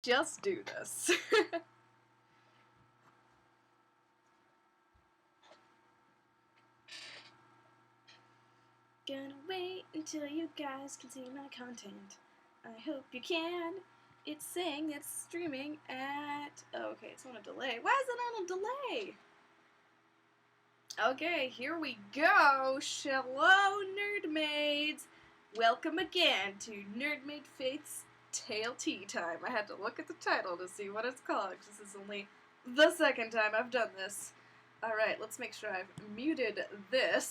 Just do this. Gonna wait until you guys can see my content. I hope you can. It's saying it's streaming at... Oh, okay, it's on a delay. Why is it on a delay? Okay, here we go. Hello, Nerdmaids. Welcome again to Nerdmaid Faith's Tale Tea Time. I had to look at the title to see what it's called, because this is only the second time I've done this. Alright, let's make sure I've muted this,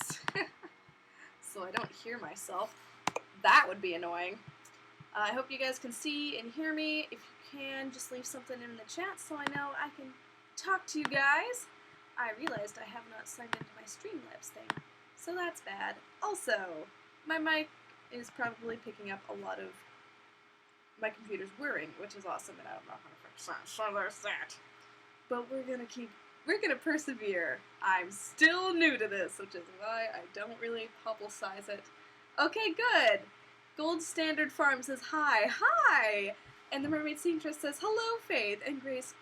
so I don't hear myself. That would be annoying. I hope you guys can see and hear me. If you can, just leave something in the chat so I know I can talk to you guys. I realized I have not signed into my Streamlabs thing, so that's bad. Also, my mic is probably picking up a lot of my computer's whirring, which is awesome, and I'm not 100% sure there's that. But we're gonna persevere. I'm still new to this, which is why I don't really publicize it. Okay, good. Gold Standard Farm says hi, hi! And the Mermaid Seamstress says hello, Faith, and Grace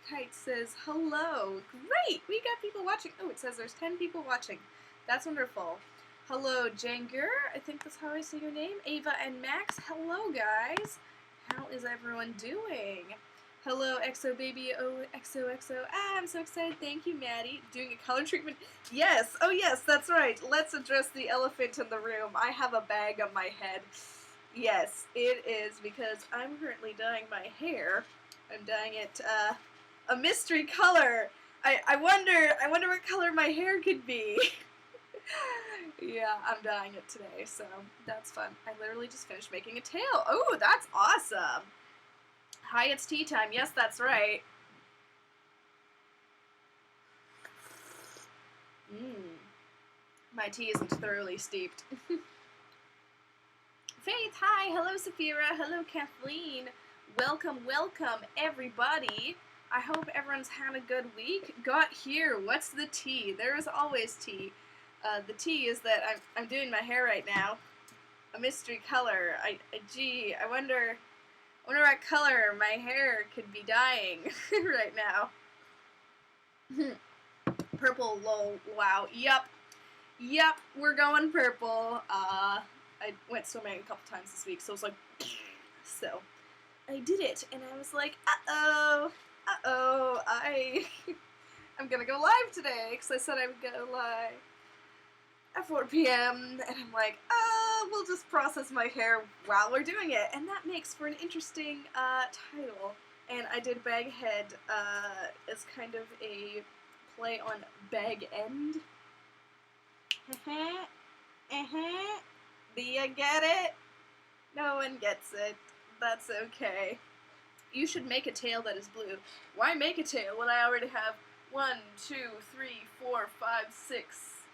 Kite says hello. Great! We got people watching. Oh, it says there's 10 people watching. That's wonderful. Hello, Janger. I think that's how I say your name. Ava and Max. Hello, guys. How is everyone doing? Hello, XO Baby. Oh, XOXO. Ah, I'm so excited. Thank you, Maddie. Doing a color treatment. Yes. Oh, yes, that's right. Let's address the elephant in the room. I have a bag on my head. Yes, it is because I'm currently dyeing my hair. I'm dyeing it, a mystery color. I wonder what color my hair could be. Yeah, I'm dyeing it today, so that's fun. I literally just finished making a tail. Oh, that's awesome. Hi, it's tea time. Yes, that's right. My tea isn't thoroughly steeped. Faith, hi. Hello, Saphira. Hello, Kathleen. Welcome, welcome, everybody. I hope everyone's had a good week. Got here. What's the tea? There is always tea. The tea is that I'm doing my hair right now. A mystery color. Gee, I wonder what color my hair could be dyeing right now. Purple, lol, wow. Yup, we're going purple. I went swimming a couple times this week, so I was like, so I did it, and I was like, I'm gonna go live today, because I said I would go live at 4 p.m., and I'm like, we'll just process my hair while we're doing it, and that makes for an interesting, title, and I did Baghead, as kind of a play on Bag End. Do you get it? No one gets it. That's okay. You should make a tail that is blue. Why make a tail when I already have 1, 2, 3, 4, 5, 6,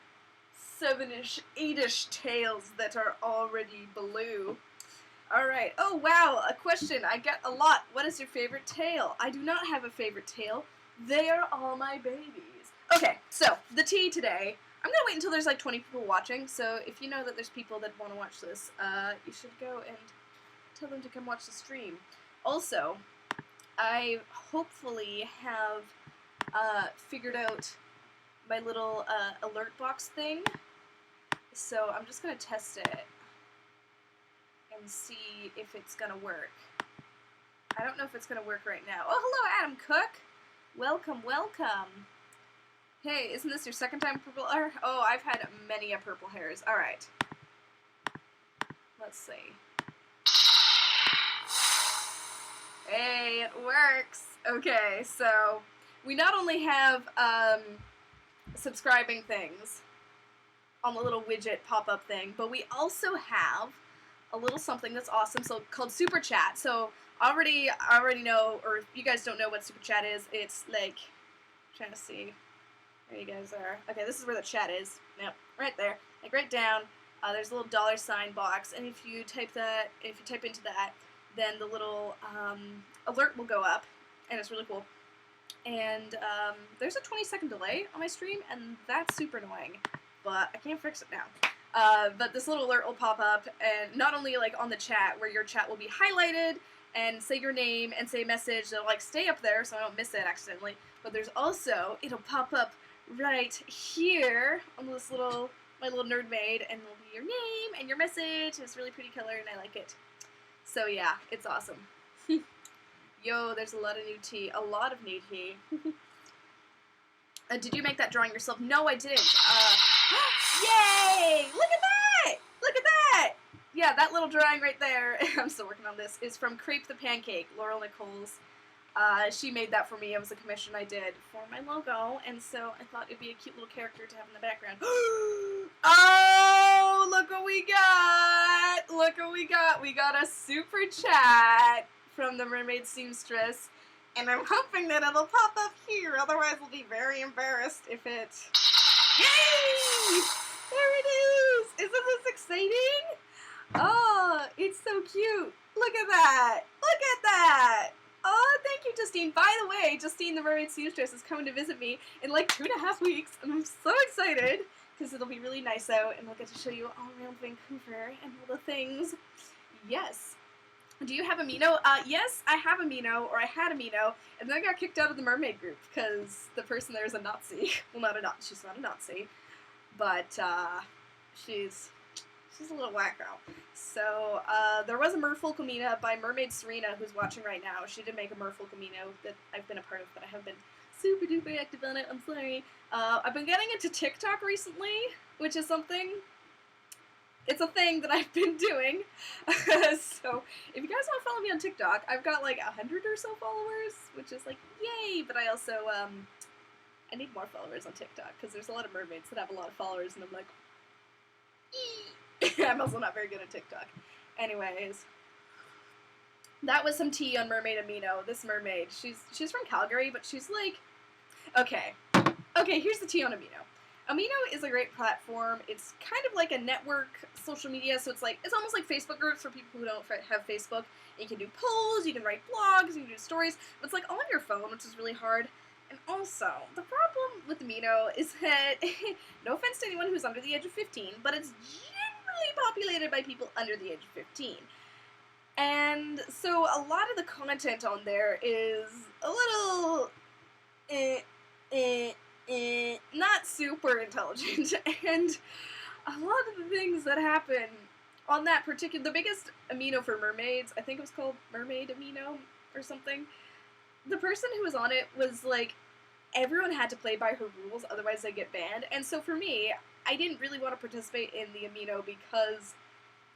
7-ish, 8-ish tails that are already blue? Alright. Oh, wow. A question I get a lot. What is your favorite tail? I do not have a favorite tail. They are all my babies. Okay, so, the tea today. I'm gonna wait until there's like 20 people watching, so if you know that there's people that want to watch this, you should go and tell them to come watch the stream. Also, I hopefully have figured out my little alert box thing, so I'm just gonna test it and see if it's gonna work. I don't know if it's gonna work right now. Oh, hello, Adam Cook! Welcome, welcome! Hey, isn't this your second time purple hair? Oh, I've had many a purple hairs. Alright. Let's see. Hey, it works! Okay, so we not only have subscribing things on the little widget pop-up thing, but we also have a little something that's awesome, so called Super Chat. So I already know, or if you guys don't know what Super Chat is, it's like, I'm trying to see. There you guys are. Okay, this is where the chat is. Yep, right there. Like right down, there's a little $sign box, and if you type into that, then the little alert will go up, and it's really cool. And there's a 20-second delay on my stream, and that's super annoying, but I can't fix it now. But this little alert will pop up, and not only like on the chat, where your chat will be highlighted, and say your name and say a message that'll like stay up there so I don't miss it accidentally. But there's also, it'll pop up right here on this little, my little nerd maid, and it'll be your name and your message. It's a really pretty color and I like it. So yeah, it's awesome. Yo, there's a lot of new tea. A lot of new tea. Did you make that drawing yourself? No, I didn't. Yay! Look at that! Look at that! Yeah, that little drawing right there, I'm still working on this, is from Crepe the Pancake, Laurel Nichols. She made that for me. It was a commission I did for my logo, and so I thought it'd be a cute little character to have in the background. Oh, look what we got! Look what we got! We got a super chat from the Mermaid Seamstress, and I'm hoping that it'll pop up here, otherwise we'll be very embarrassed if it... Yay! There it is! Isn't this exciting? Oh, it's so cute. Look at that. Look at that. Oh, thank you, Justine. By the way, Justine, the Mermaid Seamstress, is coming to visit me in like 2.5 weeks, and I'm so excited because it'll be really nice out, and I'll get to show you all around Vancouver and all the things. Yes. Do you have Amino? Yes, I have Amino, or I had Amino, and then I got kicked out of the mermaid group because the person there is a Nazi. Well, not a Nazi. She's not a Nazi, but she's a little wacko. So, there was a Merfolk Amino by Mermaid Serena, who's watching right now. She did make a Merfolk Amino that I've been a part of, but I haven't been super duper active on it. I'm sorry. I've been getting into TikTok recently, which is something... It's a thing that I've been doing. So, if you guys want to follow me on TikTok, I've got like 100 or so followers, which is like, yay! But I also, I need more followers on TikTok, because there's a lot of mermaids that have a lot of followers, and I'm like, I'm also not very good at TikTok. Anyways, that was some tea on Mermaid Amino. This mermaid, she's from Calgary, but she's like, okay, here's the tea on Amino. Amino is a great platform. It's kind of like a network social media, so it's almost like Facebook groups for people who don't have Facebook. You can do polls, you can write blogs, you can do stories, but it's like all on your phone, which is really hard. And also, the problem with Amino is that, no offense to anyone who's under the age of 15, but it's generally populated by people under the age of 15. And so a lot of the content on there is a little, not super intelligent, and a lot of the things that happen on that particular, the biggest Amino for mermaids, I think it was called Mermaid Amino or something, the person who was on it was like, everyone had to play by her rules, otherwise they get banned, and so for me, I didn't really want to participate in the Amino because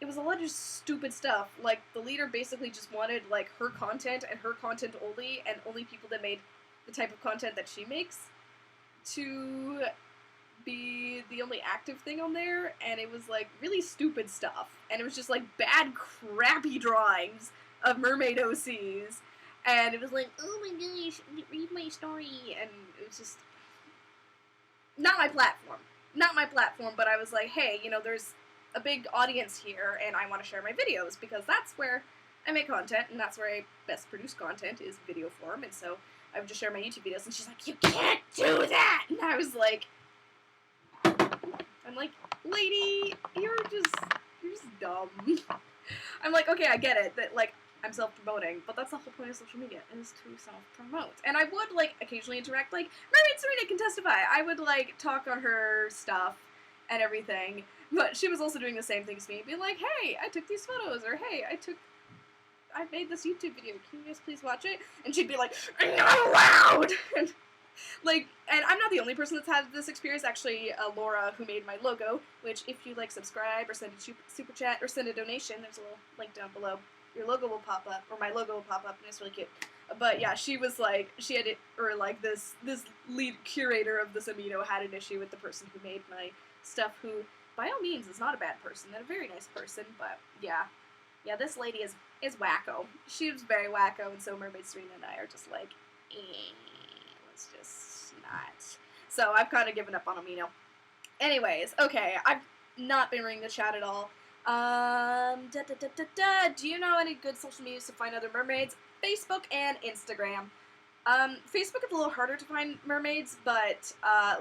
it was a lot of just stupid stuff. Like, the leader basically just wanted, like, her content and her content only, and only people that made the type of content that she makes to be the only active thing on there, and it was like really stupid stuff, and it was just like bad, crappy drawings of mermaid OCs, and it was like, oh my gosh, read my story, and it was just not my platform, but I was like, hey, you know, there's a big audience here, and I want to share my videos, because that's where I make content, and that's where I best produce content, is video form, and so I would just share my YouTube videos, and she's like, you can't do that! And I was like, I'm like, lady, you're just dumb. I'm like, okay, I get it, that, like, I'm self-promoting, but that's the whole point of social media, is to self-promote. And I would, like, occasionally interact, like, Mermaid Serena can testify. I would, like, talk on her stuff and everything, but she was also doing the same thing as me, being like, hey, I took these photos, or hey, I made this YouTube video, can you guys please watch it? And she'd be like, I'm not allowed! And, like, and I'm not the only person that's had this experience. Actually, Laura, who made my logo, which if you, like, subscribe or send a super chat or send a donation, there's a little link down below, your logo will pop up, or my logo will pop up, and it's really cute. But yeah, she was like, she had it, or like this lead curator of this Amino had an issue with the person who made my stuff, who, by all means, is not a bad person, and a very nice person, but yeah. Yeah, this lady is wacko. She was very wacko, and so Mermaid Serena and I are just like, let's just not. So I've kind of given up on Amino. Anyways, okay, I've not been reading the chat at all. Do you know any good social medias to find other mermaids? Facebook and Instagram. Facebook is a little harder to find mermaids, but,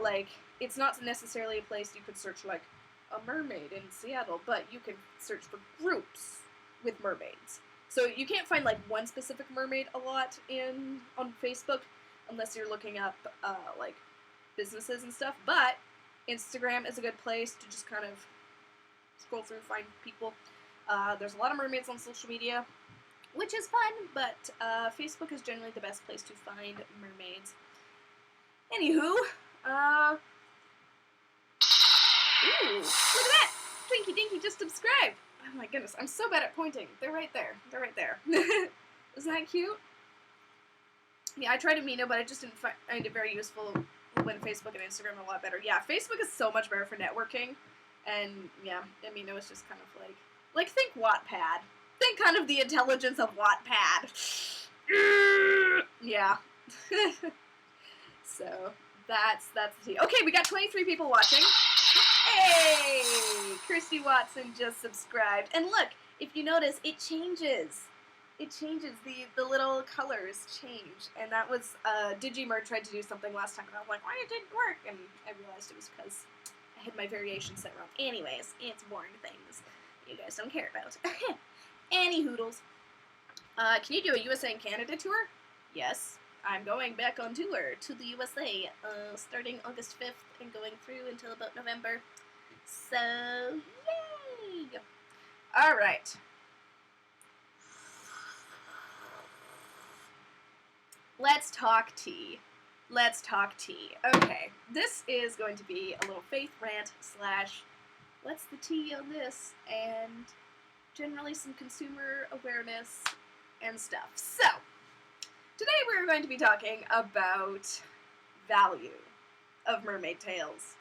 like, it's not necessarily a place you could search, like, a mermaid in Seattle, but you can search for groups with mermaids. So you can't find like one specific mermaid a lot on Facebook unless you're looking up like businesses and stuff. But Instagram is a good place to just kind of scroll through, find people. There's a lot of mermaids on social media, which is fun, but Facebook is generally the best place to find mermaids. Anywho, ooh, look at that! Twinkie Dinky just subscribed! Oh my goodness, I'm so bad at pointing. They're right there. They're right there. Isn't that cute? Yeah, I tried Amino, but I just didn't find it very useful when Facebook and Instagram are a lot better. Yeah, Facebook is so much better for networking, and yeah, Amino is just kind of like think Wattpad. Think kind of the intelligence of Wattpad. Yeah. So, that's the tea. Okay, we got 23 people watching. Hey! Christy Watson just subscribed. And look, if you notice, it changes. It changes. The little colors change. And that was, Digimerd tried to do something last time, and I was like, why it didn't work? And I realized it was because I had my variation set wrong. Anyways, it's boring things you guys don't care about. Any hoodles. Can you do a USA and Canada tour? Yes. I'm going back on tour to the USA, starting August 5th and going through until about November. So, yay! Alright. Let's talk tea. Let's talk tea. Okay, this is going to be a little faith rant / what's the tea on this, and generally some consumer awareness and stuff. So, today we're going to be talking about value of mermaid tails.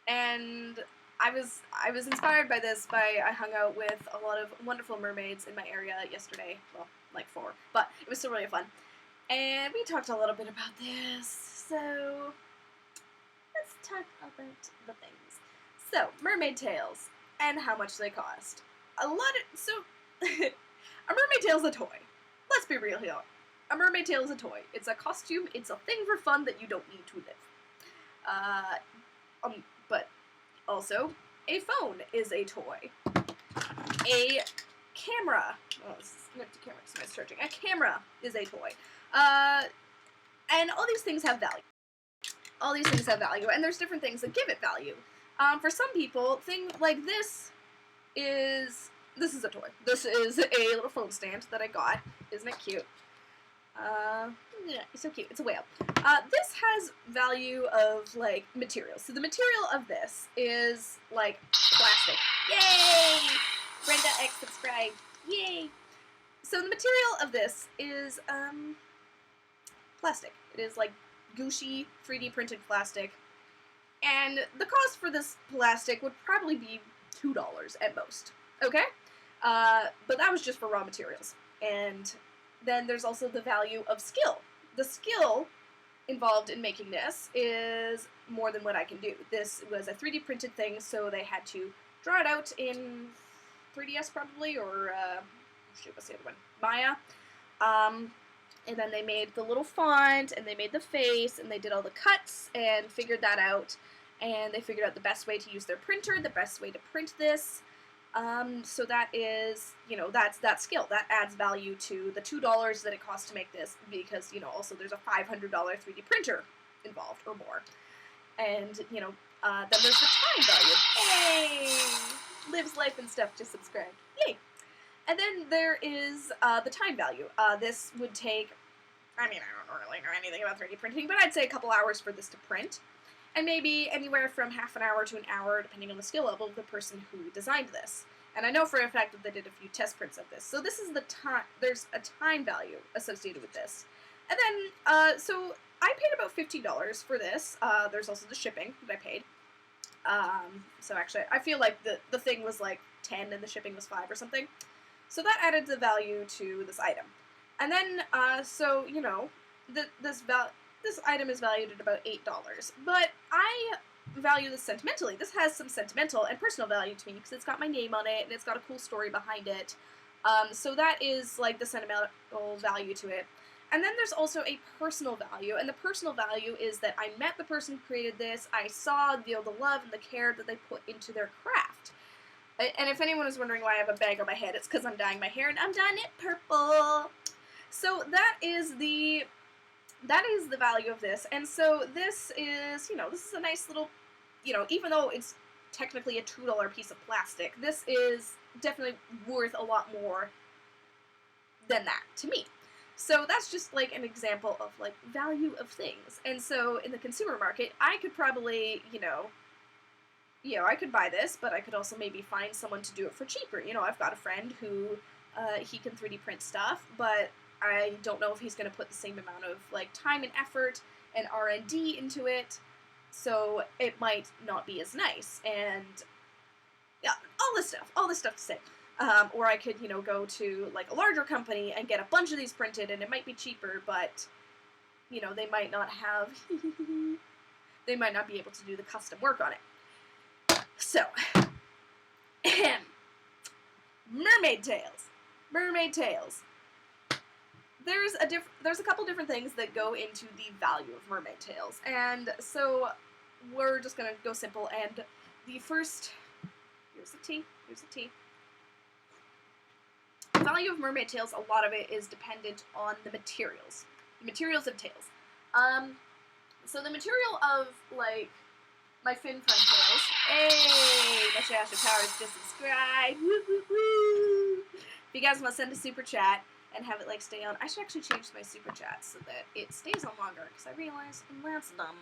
And I was inspired by this I hung out with a lot of wonderful mermaids in my area yesterday. Well, like 4, but it was still really fun. And we talked a little bit about this. So let's talk about the things. So, mermaid tails and how much they cost. A mermaid tail is a toy. Let's be real here. A mermaid tail is a toy. It's a costume. It's a thing for fun that you don't need to live. But also, a phone is a toy. A camera. Oh, this is connected to camera because it's charging. A camera is a toy. And all these things have value. All these things have value, and there's different things that give it value. For some people, things like this is a toy. This is a little phone stand that I got. Isn't it cute? Yeah, it's so cute. It's a whale. This has value of, like, materials. So the material of this is, like, plastic. Yay! Brenda X subscribed. Yay! So the material of this is, plastic. It is, like, Gucci 3D printed plastic. And the cost for this plastic would probably be $2 at most. Okay? But that was just for raw materials. And then there's also the value of skill. The skill involved in making this is more than what I can do. This was a 3D printed thing, so they had to draw it out in 3DS probably, or, shoot, what's the other one? Maya. And then they made the little font, and they made the face, and they did all the cuts, and figured that out. And they figured out the best way to use their printer, the best way to print this. So that is, that's skill. That adds value to the $2 that it costs to make this, because, also there's a $500 3D printer involved, or more. And, then there's the time value. Hey! Lives life and stuff, just subscribe. Yay! And then there is, the time value. This would take, I don't really know anything about 3D printing, but I'd say a couple hours for this to print. And maybe anywhere from half an hour to an hour, depending on the skill level of the person who designed this. And I know for a fact that they did a few test prints of this. So this is the time, there's a time value associated with this. And then, so I paid about $15 for this. There's also the shipping that I paid. So actually, I feel like the thing was like 10 and the shipping was 5 or something. So that added the value to this item. And then, so, this item is valued at about $8, but I value this sentimentally. This has some sentimental and personal value to me because it's got my name on it and it's got a cool story behind it. So that is like the sentimental value to it. And then there's also a personal value, and the personal value is that I met the person who created this. I saw the love and the care that they put into their craft. And if anyone is wondering why I have a bag on my head, it's because I'm dyeing my hair, and I'm dyeing it purple. So that is the value of this, and so this is, this is a nice little, even though it's technically a $2 piece of plastic, this is definitely worth a lot more than that to me. So that's just like an example of like value of things. And so in the consumer market, I could probably, I could buy this, but I could also maybe find someone to do it for cheaper. I've got a friend who, he can 3D print stuff, but I don't know if he's going to put the same amount of like time and effort and R&D into it, so it might not be as nice. And yeah, all this stuff to say. Or I could, go to like a larger company and get a bunch of these printed, and it might be cheaper, but they might not have, they might not be able to do the custom work on it. So, mermaid tails. Mermaid tails. There's a couple different things that go into the value of mermaid tails, and so we're just gonna go simple. And the first, here's the tea. The value of mermaid tails, a lot of it is dependent on the materials of tails. So the material of like my fin front tails. Hey, my Shasha Powers just subscribe. Woo woo woo. If you guys want to send a super chat and have it like stay on, I should actually change my super chats so that it stays on longer, because I realize that's dumb.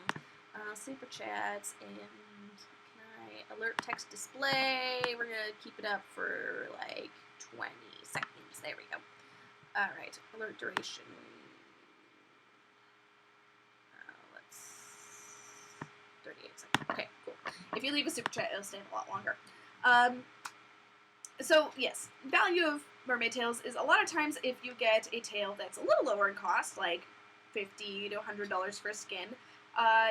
Super chats, and can I alert text display? We're gonna keep it up for like 20 seconds. There we go. Alright, alert duration. Let's 38 seconds. Okay, cool. If you leave a super chat, it'll stay a lot longer. So yes, value of mermaid tails is a lot of times if you get a tail that's a little lower in cost, like $50 to $100 for a skin,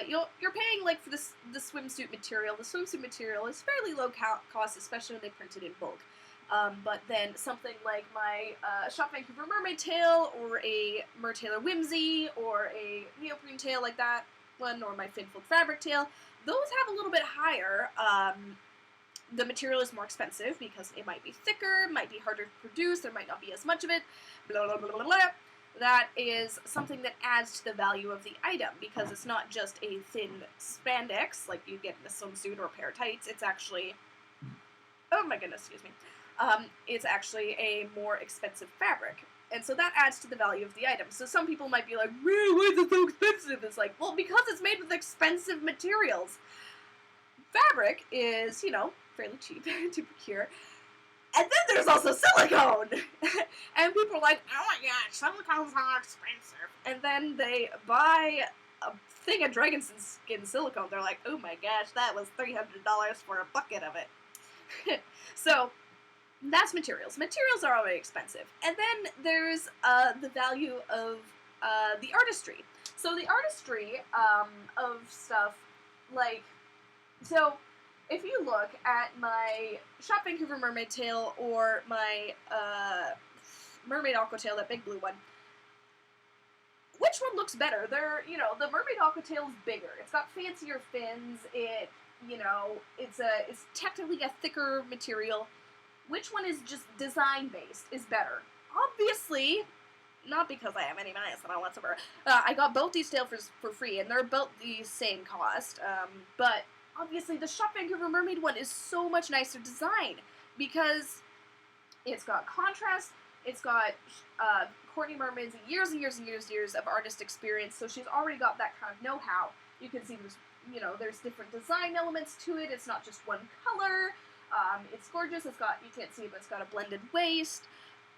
you're paying like for the swimsuit material. The swimsuit material is fairly low cost, especially when they print it in bulk. But then something like my Shop Vancouver mermaid tail, or a Mertailor Whimsy, or a neoprene tail like that one, or my Finfold fabric tail, those have a little bit higher. The material is more expensive because it might be thicker, might be harder to produce, there might not be as much of it, blah, blah, blah, blah, blah. That is something that adds to the value of the item, because it's not just a thin spandex like you get in a swimsuit or a pair of tights. It's actually, oh my goodness, excuse me, it's actually a more expensive fabric. And so that adds to the value of the item. So some people might be like, really, why is it so expensive? It's like, well, because it's made with expensive materials. Fabric is, fairly cheap to procure. And then there's also silicone! And people are like, oh my gosh, silicone's not expensive. And then they buy a thing of dragon skin silicone. They're like, oh my gosh, that was $300 for a bucket of it. So, that's materials. Materials are already expensive. And then there's the value of the artistry. So the artistry of stuff, like, so if you look at my Shop Vancouver mermaid tail, or my mermaid aqua tail, that big blue one, which one looks better? They're, the mermaid aqua tail is bigger. It's got fancier fins. It, it's technically a thicker material. Which one is just design-based is better? Obviously, not because I have any bias at all whatsoever. I got both these tails for free, and they're about the same cost, but obviously the Shop Vancouver mermaid one is so much nicer design, because it's got contrast, it's got Courtney Merman's years and years and years of artist experience, so she's already got that kind of know-how. You can see there's different design elements to it. It's not just one color. It's gorgeous. It's got, you can't see it, but it's got a blended waist.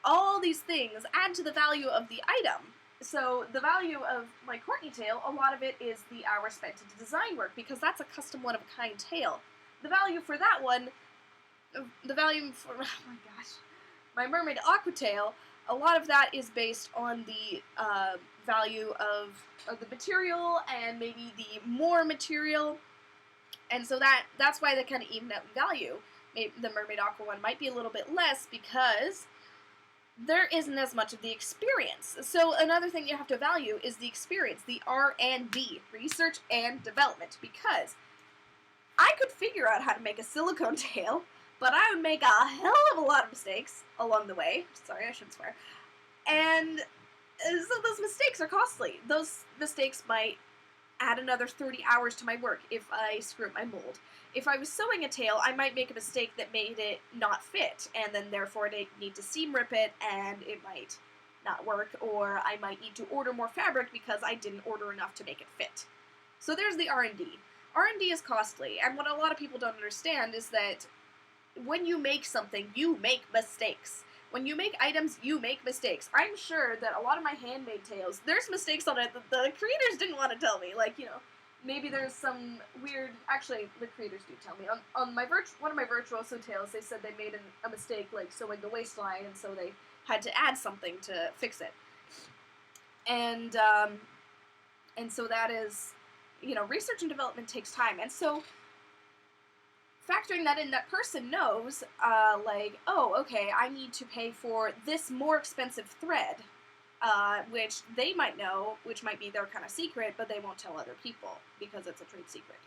All these things add to the value of the item. So the value of my Courtney tail, a lot of it is the hours spent into design work, because that's a custom one-of-a-kind tail. The value for that one, the value for, oh my gosh, my mermaid aqua tail, a lot of that is based on the value of the material, and maybe the more material. And so that's why they kind of even out in value. Maybe the mermaid aqua one might be a little bit less, because there isn't as much of the experience. So another thing you have to value is the experience, the R&D, research and development, because I could figure out how to make a silicone tail, but I would make a hell of a lot of mistakes along the way. Sorry, I shouldn't swear. And so those mistakes are costly. Those mistakes might add another 30 hours to my work if I screw up my mold. If I was sewing a tail, I might make a mistake that made it not fit, and then therefore I need to seam rip it, and it might not work, or I might need to order more fabric because I didn't order enough to make it fit. So there's the R&D. R&D is costly, and what a lot of people don't understand is that when you make something, you make mistakes. When you make items, you make mistakes. I'm sure that a lot of my handmade tails, there's mistakes on it that the creators didn't want to tell me. Like, you know, maybe there's some weird, actually, the creators do tell me. On my one of my virtuoso tails, they said they made a mistake, like sewing the waistline, and so they had to add something to fix it. And so that is, you know, research and development takes time. And so factoring that in, that person knows, like, oh, okay, I need to pay for this more expensive thread, which they might know, which might be their kind of secret, but they won't tell other people because it's a trade secret.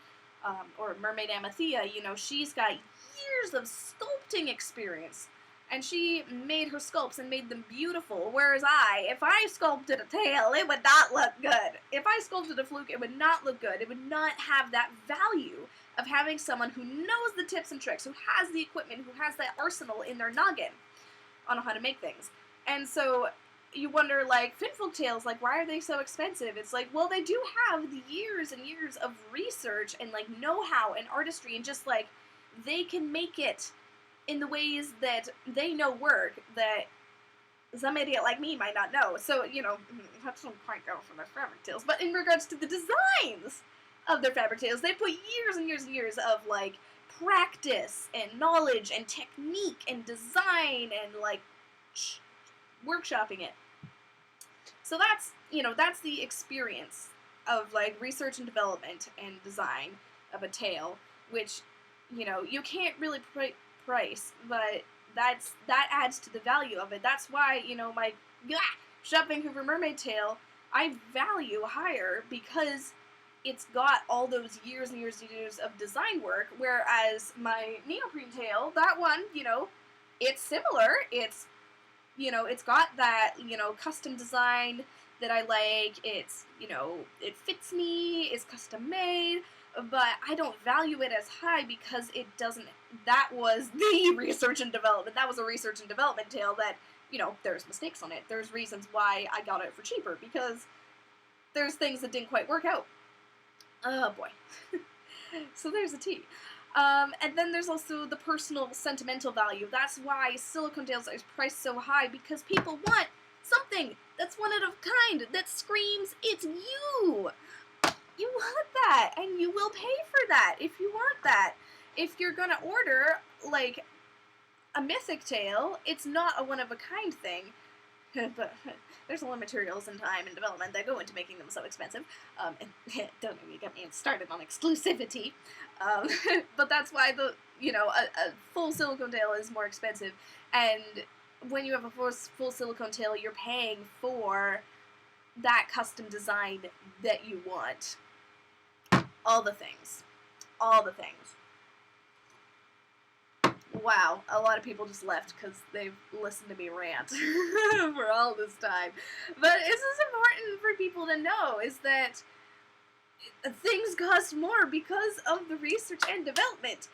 Or Mermaid Amathea, you know, she's got years of sculpting experience, and she made her sculpts and made them beautiful, whereas if I sculpted a tail, it would not look good. If I sculpted a fluke, it would not look good. It would not have that value of having someone who knows the tips and tricks, who has the equipment, who has that arsenal in their noggin on how to make things. And so you wonder, like, finfolk tails, like, why are they so expensive? It's like, well, they do have the years and years of research and, like, know-how and artistry, and just, like, they can make it in the ways that they know work, that some idiot like me might not know. So, you know, that doesn't quite go for their fabric tails. But in regards to the designs of their fabric tails, they put years and years and years of, like, practice and knowledge and technique and design and, like, workshopping it. So that's, you know, that's the experience of, like, research and development and design of a tail, which, you know, you can't really price, but that adds to the value of it. That's why, you know, my Shop Vancouver mermaid tail, I value higher because it's got all those years and years and years of design work, whereas my neoprene tail, that one, you know, it's similar. It's, you know, it's got that, you know, custom design that I like. It's, you know, it fits me, it's custom made, but I don't value it as high because it doesn't, that was the research and development. That was a research and development tail that, you know, there's mistakes on it. There's reasons why I got it for cheaper, because there's things that didn't quite work out. Oh boy. So there's a T. And then there's also the personal sentimental value. That's why silicone tails are priced so high, because people want something that's one of a kind, that screams, it's you! You want that, and you will pay for that if you want that. If you're gonna order, like, a mythic tail, it's not a one-of-a-kind thing. But there's a lot of materials and time and development that go into making them so expensive. And don't even get me started on exclusivity. But that's why a full silicone tail is more expensive. And when you have a full silicone tail, you're paying for that custom design that you want. All the things. All the things. Wow, a lot of people just left because they've listened to me rant for all this time. But this is important for people to know, is that things cost more because of the research and development.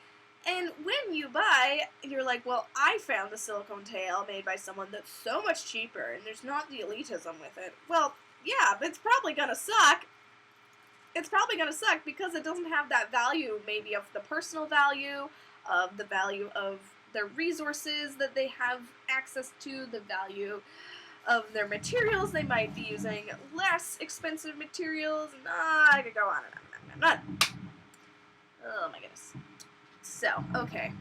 And when you buy, you're like, well, I found a silicone tail made by someone that's so much cheaper, and there's not the elitism with it. Well, yeah, it's probably gonna suck. It's probably gonna suck because it doesn't have that value, maybe of the personal value, of the value of their resources that they have access to, the value of their materials. They might be using less expensive materials, and I could go on and on and on and on. Oh my goodness. So, okay.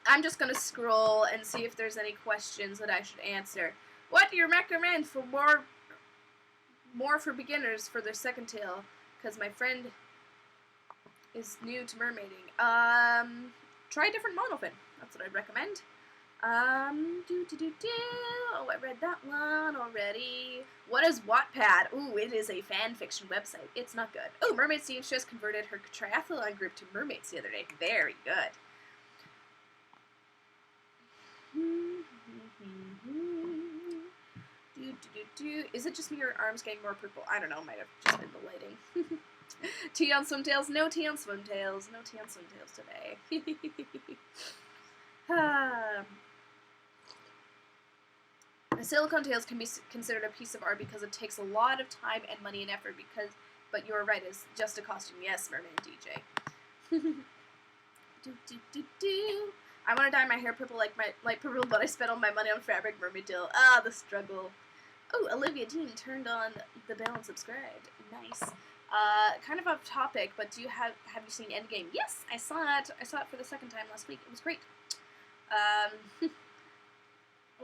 I'm just gonna scroll and see if there's any questions that I should answer. What do you recommend for more for beginners for their second tail? Because my friend is new to mermaiding. Try a different monofin. That's what I'd recommend. Oh, I read that one already. What is Wattpad? Ooh, it is a fan fiction website. It's not good. Oh, Mermaid Steve just converted her triathlon group to mermaids the other day. Very good. Is it just me or arms getting more purple? I don't know. Might have just been the lighting. Tea on swimtails? No tea on swimtails. No tea on swimtails today. Silicone tails can be considered a piece of art because it takes a lot of time and money and effort. But you're right, it's just a costume. Yes, Mermaid DJ. I want to dye my hair purple like my light purple, but I spent all my money on fabric mermaid tail. Ah, the struggle. Oh, Olivia Dean turned on the bell and subscribed. Nice. Kind of off topic, but have you seen Endgame? Yes, I saw it. I saw it for the second time last week. It was great.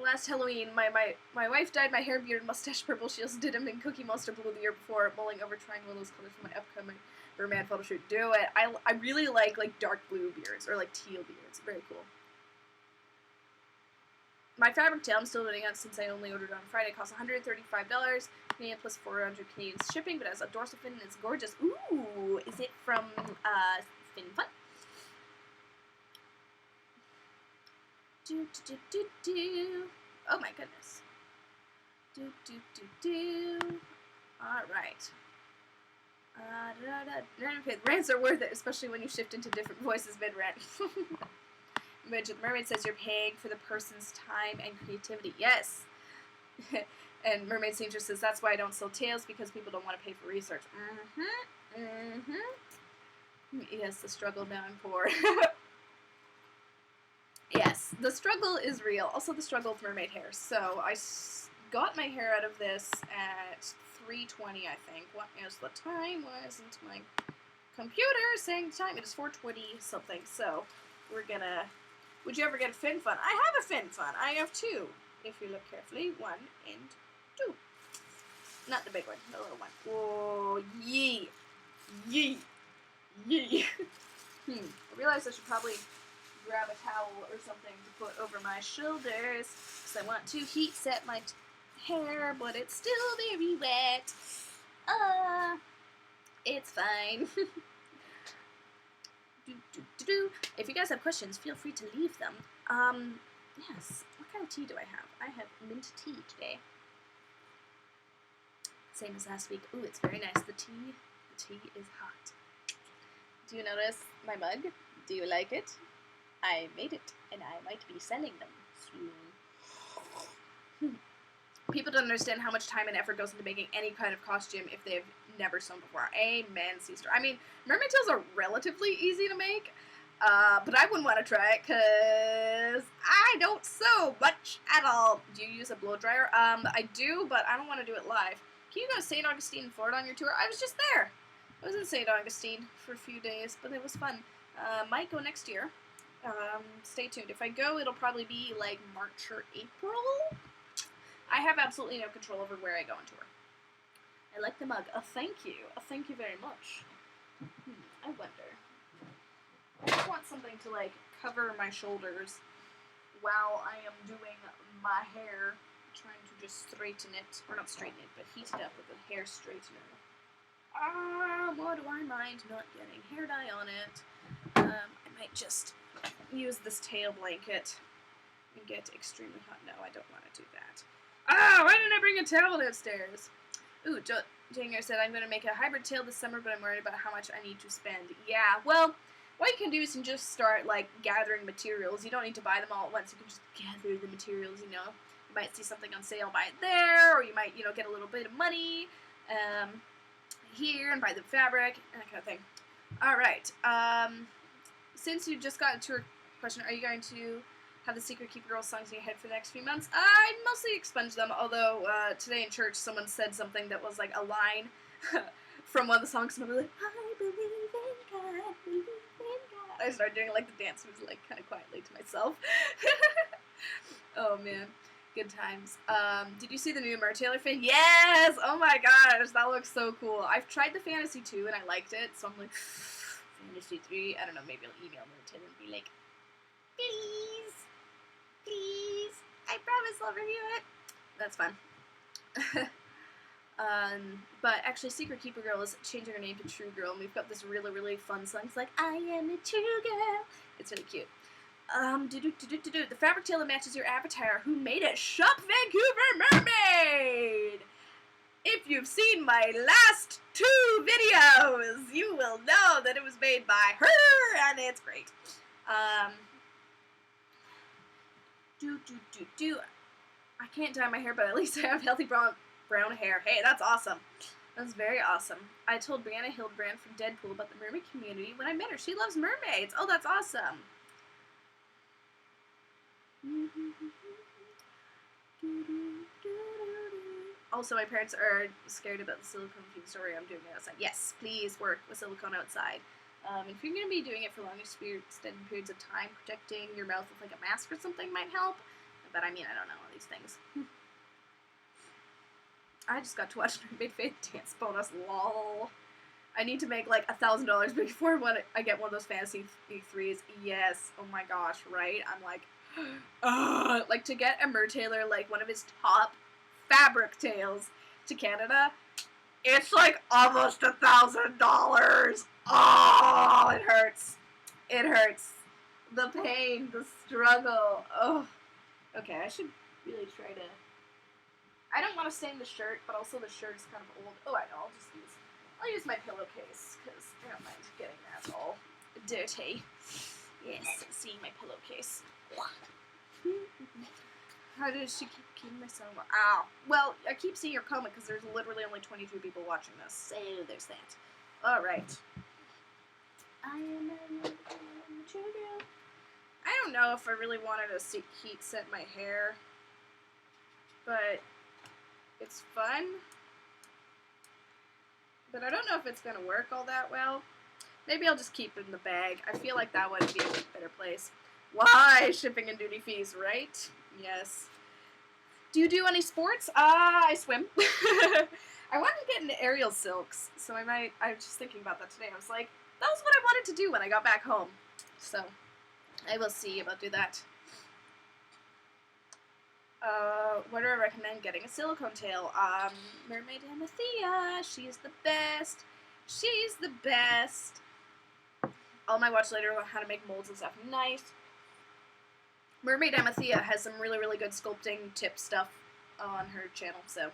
Last Halloween, my wife dyed my hair, beard, and mustache purple. She also did them in Cookie Monster blue the year before, mulling over trying one of those colors for my upcoming merman photo shoot. Do it. I really like dark blue beards or like teal beards. Very cool. My fabric tail, I'm still doing it since I only ordered it on Friday. It costs $135 Canadian plus 400 Canadian shipping, but it has a dorsal fin and it's gorgeous. Ooh, is it from Fin Fun? Oh my goodness. Alright. Rants are worth it, especially when you shift into different voices mid-rant. Midget Mermaid says you're paying for the person's time and creativity. Yes. And Mermaid Seamstress says that's why I don't sell tails, because people don't want to pay for research. Yes, the struggle now I'm poor. Yes, the struggle is real. Also the struggle with mermaid hair. So I got my hair out of this at 3:20, I think. What is the time? Why isn't my computer saying the time? It is 4:20 something. So we're gonna... Would you ever get a Fin Fun? I have a Fin Fun. I have two, if you look carefully. 1 and 2. Not the big one, the little one. Whoa, yee. Yee. Yee. I realized I should probably grab a towel or something to put over my shoulders, because I want to heat set my hair, but it's still very wet. It's fine. If you guys have questions, feel free to leave them. Yes, what kind of tea do I have? I have mint tea today. Same as last week. Ooh, it's very nice. The tea is hot. Do you notice my mug? Do you like it? I made it, and I might be selling them soon. People don't understand how much time and effort goes into making any kind of costume if they've never sewn before. Amen, sister. I mean, mermaid tails are relatively easy to make, but I wouldn't want to try it because I don't sew much at all. Do you use a blow dryer? I do, but I don't want to do it live. Can you go to St. Augustine, Florida on your tour? I was just there. I was in St. Augustine for a few days, but it was fun. Might go next year. Stay tuned. If I go, it'll probably be like March or April. I have absolutely no control over where I go on tour. I like the mug. Thank you. Thank you very much. I wonder. I just want something to like cover my shoulders while I am doing my hair. I'm trying to just straighten it, or not straighten it, but heat it up with a hair straightener. What do I mind not getting hair dye on it? I might just use this tail blanket and get extremely hot. No, I don't want to do that. Why didn't I bring a towel downstairs? Ooh, Janger said, I'm going to make a hybrid tail this summer, but I'm worried about how much I need to spend. Yeah, well, what you can do is you can just start, like, gathering materials. You don't need to buy them all at once. You can just gather the materials, you know. You might see something on sale, buy it there, or you might, you know, get a little bit of money here and buy the fabric, that kind of thing. All right. Since you just got a tour question, are you going to have the Secret Keeper Girl songs in your head for the next few months? I mostly expunge them, although today in church someone said something that was like a line from one of the songs, and I was like, I believe in God, believe in God. I started doing like the dance moves like kind of quietly to myself. Oh man, good times. Did you see the new Mer Taylor fan? Yes! Oh my gosh, that looks so cool. I've tried the Fantasy 2 and I liked it, so I'm like, Fantasy 3, I don't know, maybe I'll email Mer Taylor and be like, please, please, I promise I'll review it. That's fun. But actually Secret Keeper Girl is changing her name to True Girl, and we've got this really, really fun song. It's like, I am a true girl. It's really cute. The fabric tail that matches your avatar. Who made it? Shop Vancouver Mermaid! If you've seen my last 2 videos, you will know that it was made by her, and it's great. I can't dye my hair, but at least I have healthy brown hair. Hey, that's awesome. That's very awesome. I told Brianna Hildebrand from Deadpool about the mermaid community when I met her. She loves mermaids. Oh, that's awesome. Also, my parents are scared about the silicone fuse story I'm doing it outside. Yes, please work with silicone outside. If you're going to be doing it for long extended periods of time, protecting your mouth with like a mask or something might help. But I mean, I don't know all these things. I just got to watch Mermaid Faith dance bonus, lol. I need to make like $1,000 before I get one of those fantasy 3s. Yes, oh my gosh, right? I'm like, like to get a Mertailor, like one of his top fabric tails to Canada, it's like almost $1,000. Oh, it hurts. It hurts. The pain, the struggle. Oh, okay. I should really try to. I don't want to stain the shirt, but also the shirt's kind of old. Oh, I know. I'll use my pillowcase because I don't mind getting that all dirty. Yes, see my pillowcase. How did she keep my son? Ow. Well, I keep seeing your comment because there's literally only 22 people watching this. So there's that. Alright. I am a children. I don't know if I really wanted to heat set my hair. But it's fun. But I don't know if it's going to work all that well. Maybe I'll just keep it in the bag. I feel like that would be a better place. Why? Shipping and duty fees, right? Yes. Do you do any sports? I swim. I wanted to get into aerial silks, so I was just thinking about that today. I was like, that was what I wanted to do when I got back home. So, I will see about do that. What do I recommend getting? A silicone tail. Mermaid Amathea. She's the best. She's the best. All my watch later on how to make molds and stuff. Nice. Mermaid Amathea has some really, really good sculpting tip stuff on her channel, so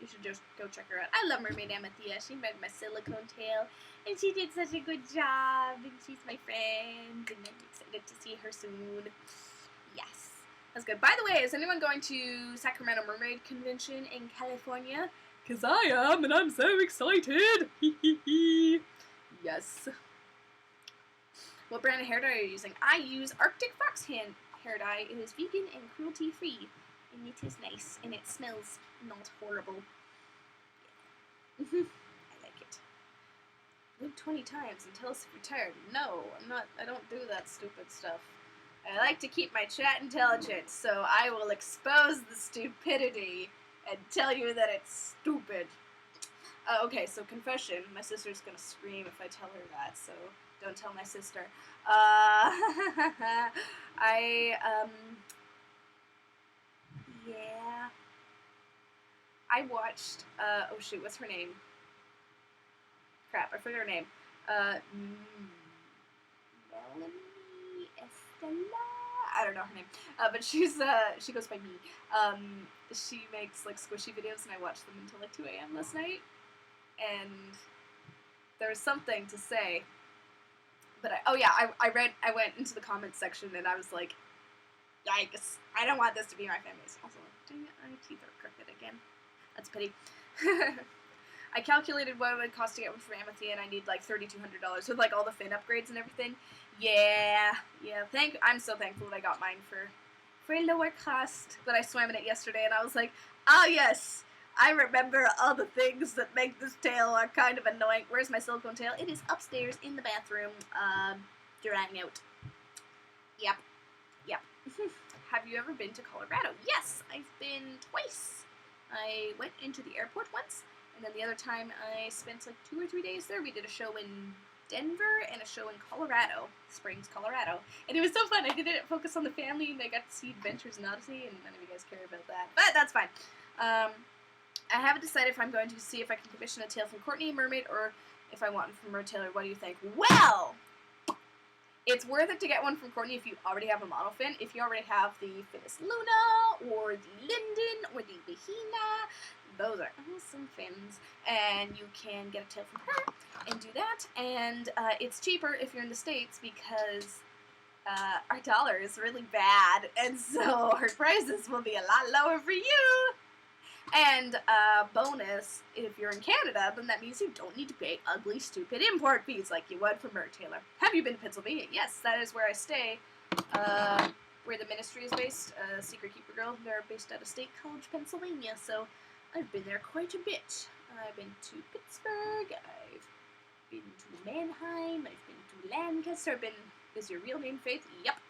you should just go check her out. I love Mermaid Amathea. She made my silicone tail, and she did such a good job, and she's my friend, and I'm excited to see her soon. Yes. That's good. By the way, is anyone going to Sacramento Mermaid Convention in California? Because I am, and I'm so excited! Yes. What brand of hair dye are you using? I use Arctic Fox hair dye. It is vegan and cruelty-free. And it is nice. And it smells not horrible. I like it. Live 20 times and tell us if you're tired. No, I don't do that stupid stuff. I like to keep my chat intelligent, so I will expose the stupidity and tell you that it's stupid. Okay, so confession. My sister's gonna scream if I tell her that, so don't tell my sister. Yeah. I watched, oh shoot, what's her name? Crap, I forgot her name. Melanie Estella? I don't know her name. But she goes by me. She makes, like, squishy videos, and I watched them until, like, 2 a.m. last night. And there was something to say. But I went into the comments section, and I was like, yikes, I don't want this to be my family's. Also, dang it, my teeth are crooked again. That's a pity. I calculated what it would cost to get one from Amathea, and I need like $3,200 with like all the fin upgrades and everything. Yeah. I'm so thankful that I got mine for a lower cost. But I swam in it yesterday, and I was like, ah yes, I remember all the things that make this tail are kind of annoying. Where's my silicone tail? It is upstairs in the bathroom, drying out. Yep. Have you ever been to Colorado? Yes, I've been twice. I went into the airport once, and then the other time I spent like 2 or 3 days there. We did a show in Denver and a show in Colorado Springs, Colorado. And it was so fun. I did it focus on the family, and I got to see Adventures in Odyssey, and none of you guys care about that. But that's fine. I haven't decided if I'm going to see if I can commission a tail from Courtney Mermaid or if I want one from Mertailor. What do you think? Well, It's worth it to get one from Courtney if you already have a monofin. If you already have the Finis Luna, or the Linden, or the Bahina, those are awesome fins, and you can get a tail from her and do that. And it's cheaper if you're in the States because our dollar is really bad, and so our prices will be a lot lower for you. And bonus, if you're in Canada, then that means you don't need to pay ugly, stupid import fees like you would for Merc Taylor. Have you been to Pennsylvania? Yes, that is where I stay, where the ministry is based, Secret Keeper Girl. They're based out of State College, Pennsylvania, so I've been there quite a bit. I've been to Pittsburgh, I've been to Mannheim, I've been to Lancaster, is your real name Faith? Yep.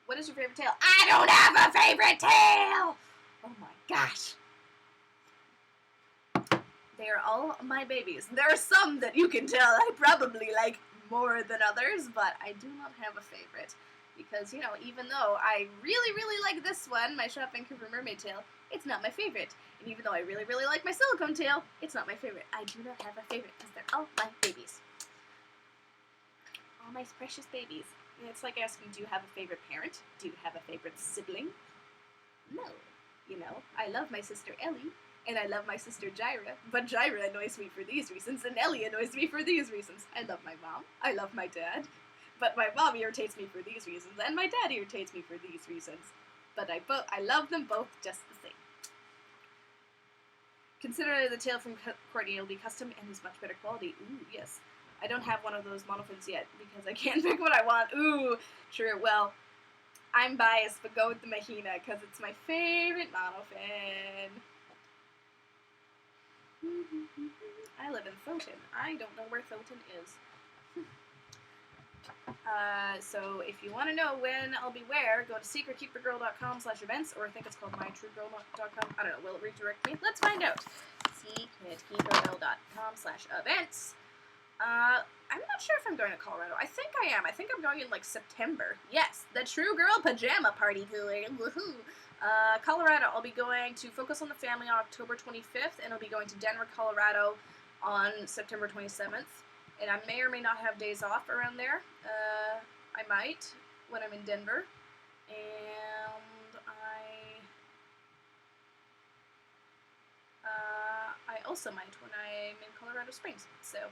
What is your favorite tail? I don't have a favorite tail! Oh my gosh. They are all my babies. There are some that you can tell I probably like more than others, but I do not have a favorite. Because, you know, even though I really, really like this one, my Shop Vancouver Mermaid tail, it's not my favorite. And even though I really, really like my silicone tail, it's not my favorite. I do not have a favorite because they're all my babies. All my precious babies. And it's like asking, do you have a favorite parent? Do you have a favorite sibling? No. You know, I love my sister Ellie, and I love my sister Jyra, but Jyra annoys me for these reasons, and Ellie annoys me for these reasons. I love my mom, I love my dad, but my mom irritates me for these reasons, and my dad irritates me for these reasons. But I love them both just the same. Consider the tail from Courtney. It'll be custom and is much better quality. Ooh, yes. I don't have one of those monofins yet, because I can't pick what I want. Ooh, true, well, I'm biased, but go with the Mahina, because it's my favorite monofin. I live in Thoton. I don't know where Thoton is. So if you want to know when I'll be where, go to secretkeepergirl.com/events, or I think it's called mytruegirl.com. I don't know, will it redirect me? Let's find out. secretkeepergirl.com/events. I'm not sure if I'm going to Colorado. I think I am. I think I'm going in, like, September. Yes, the True Girl Pajama Party Tour. Woohoo! Colorado, I'll be going to Focus on the Family on October 25th, and I'll be going to Denver, Colorado on September 27th. And I may or may not have days off around there. I might, when I'm in Denver. And I also might when I'm in Colorado Springs. So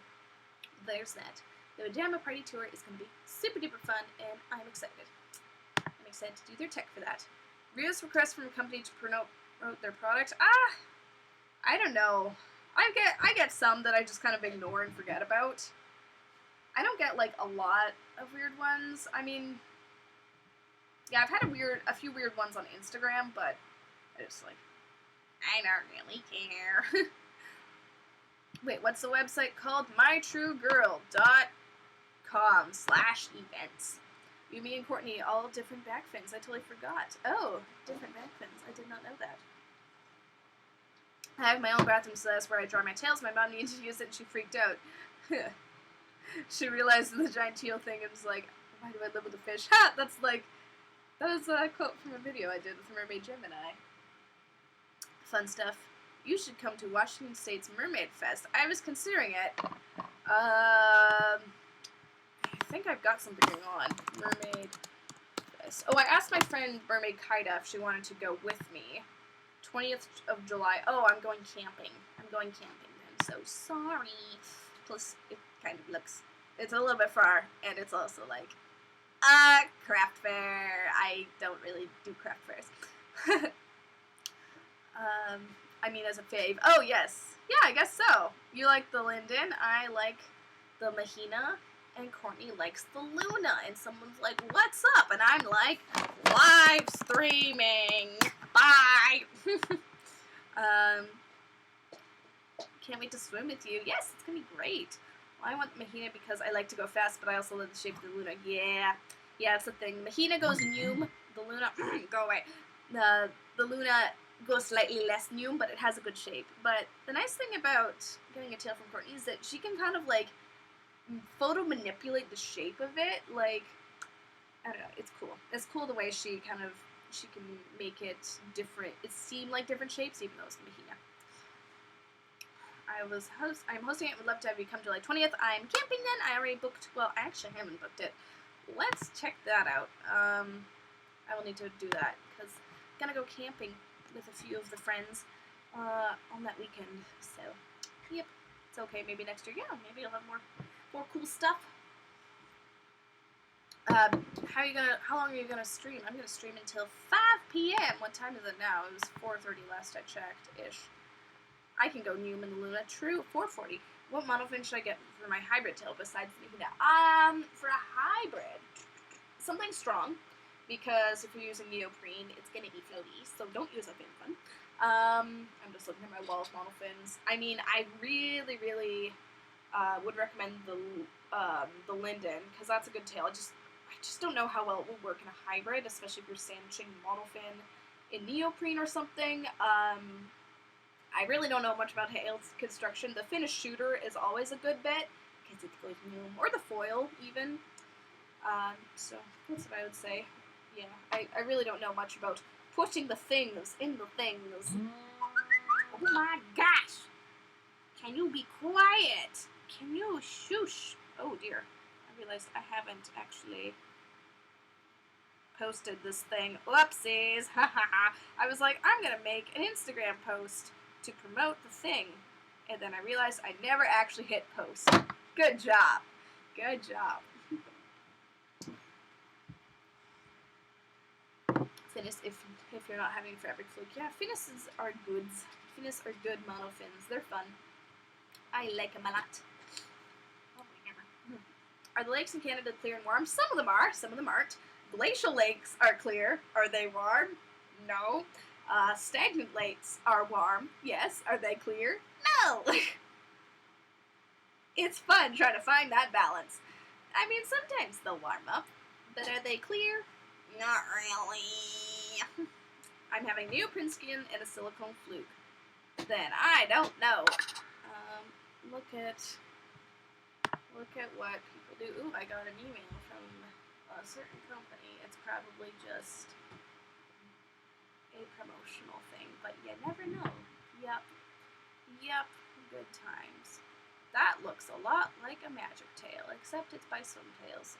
there's that. The Pajama Party Tour is going to be super duper fun, and I'm excited. I'm excited to do their tech for that. Reus requests from a company to promote their product. I don't know. I get some that I just kind of ignore and forget about. I don't get, like, a lot of weird ones. I mean, yeah, I've had a few weird ones on Instagram, but I just, like, I don't really care. Wait, what's the website called? mytruegirl.com/events. You, me, and Courtney, all different back fins. I totally forgot. Oh, different back fins. I did not know that. I have my own bathroom, so that's where I draw my tails. My mom needed to use it, and she freaked out. She realized the giant teal thing and was like, why do I live with a fish? Ha! That was a quote from a video I did with Mermaid Gemini. Fun stuff. You should come to Washington State's Mermaid Fest. I was considering it. I think I've got something going on. Mermaid Fest. Oh, I asked my friend Mermaid Kaida if she wanted to go with me. 20th of July. Oh, I'm going camping. I'm going camping. I'm so sorry. Plus, it kind of looks, it's a little bit far, and it's also like, craft fair. I don't really do craft fairs. I mean, as a fave. Oh, yes. Yeah, I guess so. You like the Linden, I like the Mahina, and Courtney likes the Luna. And someone's like, what's up? And I'm like, live streaming. Bye. Can't wait to swim with you. Yes, it's going to be great. Well, I want Mahina because I like to go fast, but I also love the shape of the Luna. Yeah, it's the thing. Mahina goes noom. The Luna, go away. The Luna goes slightly less noom, but it has a good shape. But the nice thing about getting a tail from Courtney is that she can kind of, like, photo manipulate the shape of it. Like, I don't know, it's cool. It's cool the way she can make it different. It seem like different shapes, even though it's Mahina. I'm hosting it. Would love to have you come July 20th. I'm camping then. I already booked. Well, I actually haven't booked it. Let's check that out. I will need to do that because I'm gonna go camping with a few of the friends on that weekend. So, yep, it's okay. Maybe next year. Yeah, maybe I'll have more cool stuff. How long are you gonna stream? I'm gonna stream until 5 p.m. What time is it now? It was 4:30 last I checked ish. I can go Newman Luna. True, 4:40. What monofin should I get for my hybrid tail besides the Nikita? For a hybrid, something strong, because if you're using neoprene, it's gonna be floaty. So don't use a Finfun. I'm just looking at my wall of monofins. I mean, I really would recommend the Linden because that's a good tail. I just don't know how well it will work in a hybrid, especially if you're sandwiching monofin in neoprene or something. I really don't know much about tail construction. The finished shooter is always a good bet because it goes new, or the foil even. So that's what I would say. Yeah, I really don't know much about putting the things in the things. Oh my gosh! Can you be quiet? Can you shush? Oh dear. I realized I haven't actually posted this thing. Whoopsies. I was like, I'm gonna make an Instagram post to promote the thing. And then I realized I never actually hit post. Good job. Good job. Finis, if you're not having fabric fluke. Yeah, finishes are goods. Finis are good monofins. They're fun. I like them a lot. Oh my God. Are the lakes in Canada clear and warm? Some of them are, some of them aren't. Glacial lakes are clear. Are they warm? No. Stagnant lakes are warm. Yes. Are they clear? No. It's fun trying to find that balance. I mean, sometimes they'll warm up, but are they clear? Not really. I'm having neoprene skin and a silicone fluke. Then I don't know. Look at what people do. Ooh, I got an email from a certain company. It's probably just a promotional thing, but you never know. Yep, good times. That looks a lot like a magic tail, except it's by Swimtails.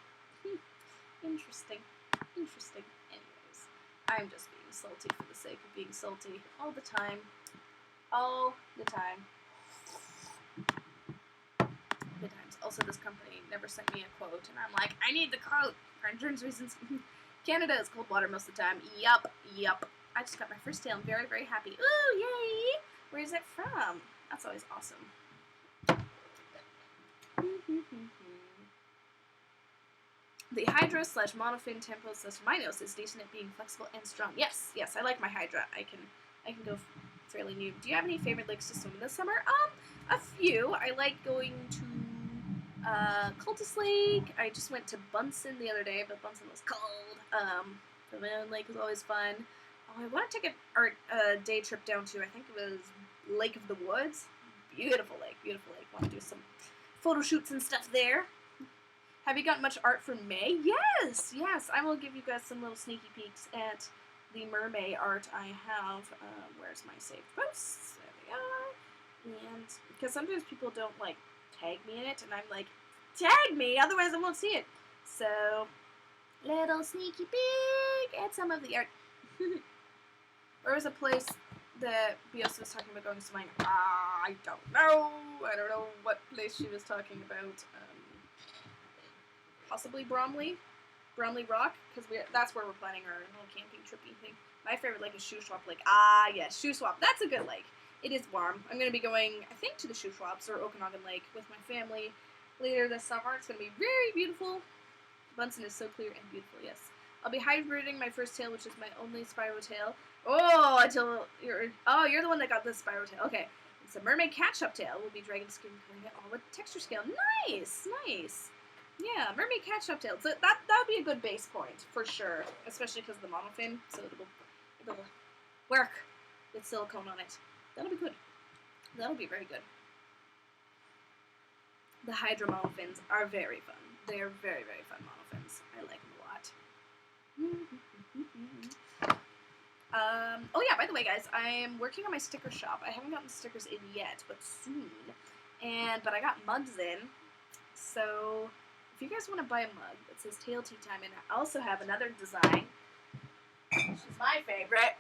Interesting. Anyways, I'm just being salty for the sake of being salty all the time. Good times. Also, this company never sent me a quote, and I'm like, I need the quote for insurance reasons. Canada is cold water most of the time. Yup. I just got my first tail. I'm very, very happy. Ooh, yay! Where is it from? That's always awesome. The Hydra / monofin tempo / Minos is decent at being flexible and strong. Yes, I like my Hydra. I can go fairly new. Do you have any favorite lakes to swim in this summer? A few. I like going to Cultus Lake. I just went to Bunsen the other day, but Bunsen was cold. The Moon Lake was always fun. Oh, I want to take a day trip down to, I think it was Lake of the Woods. Beautiful lake. Want to do some photo shoots and stuff there. Have you gotten much art from May? Yes. I will give you guys some little sneaky peeks at the mermaid art I have. Where's my saved posts? There we are. And because sometimes people don't tag me in it, and I'm like, tag me, otherwise I won't see it. So, little sneaky peek at some of the art. There was a place that Bios was talking about going to mine. I don't know what place she was talking about. Possibly Brownlee Rock, because that's where we're planning our little camping trippy thing. My favorite lake is Shuswap Lake. Yes, Shuswap. That's a good lake. It is warm. I'm going to be going, I think, to the Shuswaps or Okanagan Lake with my family later this summer. It's going to be very beautiful. Bunsen is so clear and beautiful, yes. I'll be hybriding my first tail, which is my only Spyro tail. You're the one that got this Spyro tail. Okay. It's a mermaid catch-up tail. We'll be dragon skin cutting it all with texture scale. Nice. Yeah, mermaid catch-up tail. So that would be a good base point, for sure. Especially because of the monofin, so it'll work with silicone on it. That'll be good. That'll be very good. The Hydra monofins are very fun. They are very, very fun monofins. I like them a lot. Oh yeah, by the way, guys, I am working on my sticker shop. I haven't gotten stickers in yet, but soon. but I got mugs in, so if you guys want to buy a mug that says Tail Tea Time, and I also have another design, which is my favorite,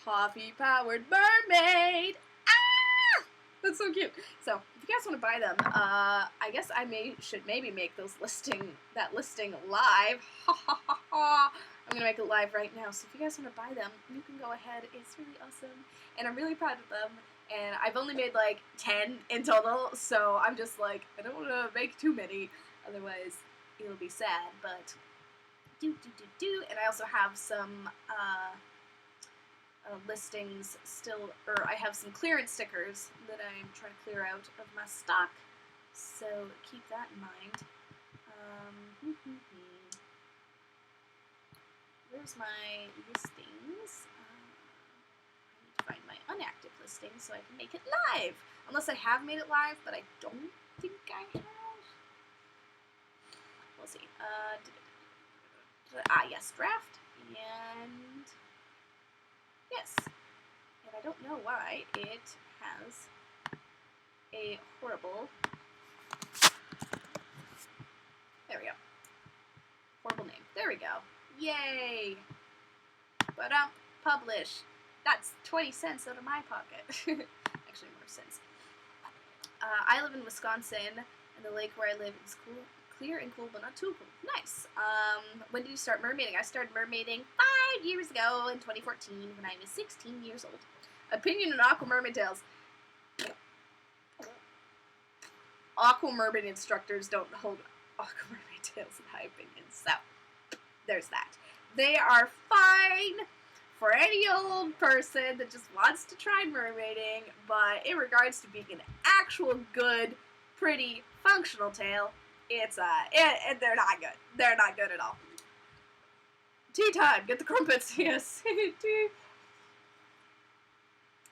coffee-powered mermaid. Ah! That's so cute. So, if you guys want to buy them, I guess I should maybe make that listing live. Ha ha ha ha! I'm gonna make it live right now. So if you guys want to buy them, you can go ahead. It's really awesome, and I'm really proud of them. And I've only made like 10 in total, so I'm just like, I don't want to make too many, otherwise it'll be sad. But and I also have some listings still, or I have some clearance stickers that I'm trying to clear out of my stock, so keep that in mind. Where's my listings? I need to find my unactive listing so I can make it live. Unless I have made it live, but I don't think I have. We'll see. Yes, draft. And yes. And I don't know why it has a horrible... There we go. Horrible name. There we go. Yay! But publish. That's 20 cents out of my pocket. Actually, more cents. I live in Wisconsin, and the lake where I live is clear and cool, but not too cool. Nice. When did you start mermaiding? I started mermaiding 5 years ago in 2014 when I was 16 years old. Opinion on Aqua Mermaid Tails. Aqua Mermaid instructors don't hold Aqua Mermaid Tails in high opinion, so there's that. They are fine for any old person that just wants to try mermaiding, but in regards to being an actual good, pretty, functional tail, it's they're not good. They're not good at all. Tea time! Get the crumpets! Yes. Tea.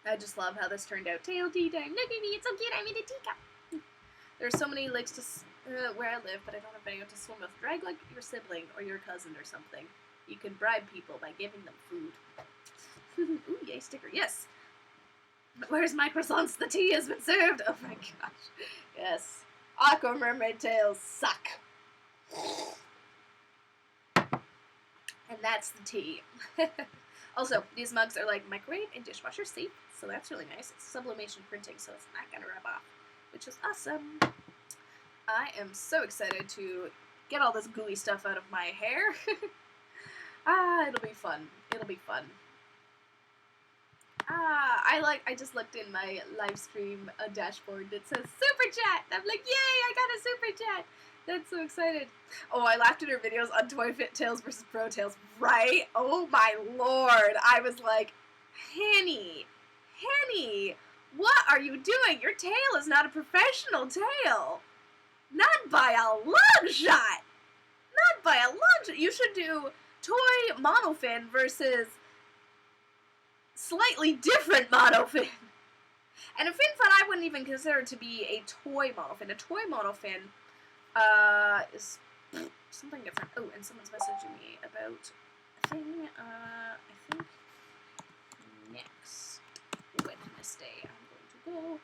I just love how this turned out. Tail tea time. Look at me, it's so cute. I made a teacup. There's so many lakes to where I live, but I don't have anyone to swim with. Drag like your sibling or your cousin or something. You can bribe people by giving them food. Ooh, yay, sticker. Yes. Where's my croissants? The tea has been served. Oh my gosh. Yes. Aqua Mermaid Tails suck. And that's the tea. Also, these mugs are like microwave and dishwasher safe, so that's really nice. It's sublimation printing, so it's not gonna rub off, which is awesome. I am so excited to get all this gooey stuff out of my hair. It'll be fun. It'll be fun. I just looked in my live stream dashboard that says Super Chat. I'm like, yay, I got a Super Chat. That's so excited. Oh, I laughed at her videos on Toy Fit Tails versus Pro Tails, right? Oh my lord. I was like, Henny, what are you doing? Your tail is not a professional tail. Not by a long shot. Not by a long shot. You should do toy monofin versus slightly different monofin. And a fin fun I wouldn't even consider to be a toy monofin. A toy monofin is something different. Oh, and someone's messaging me about a thing. I think next Wednesday I'm going to go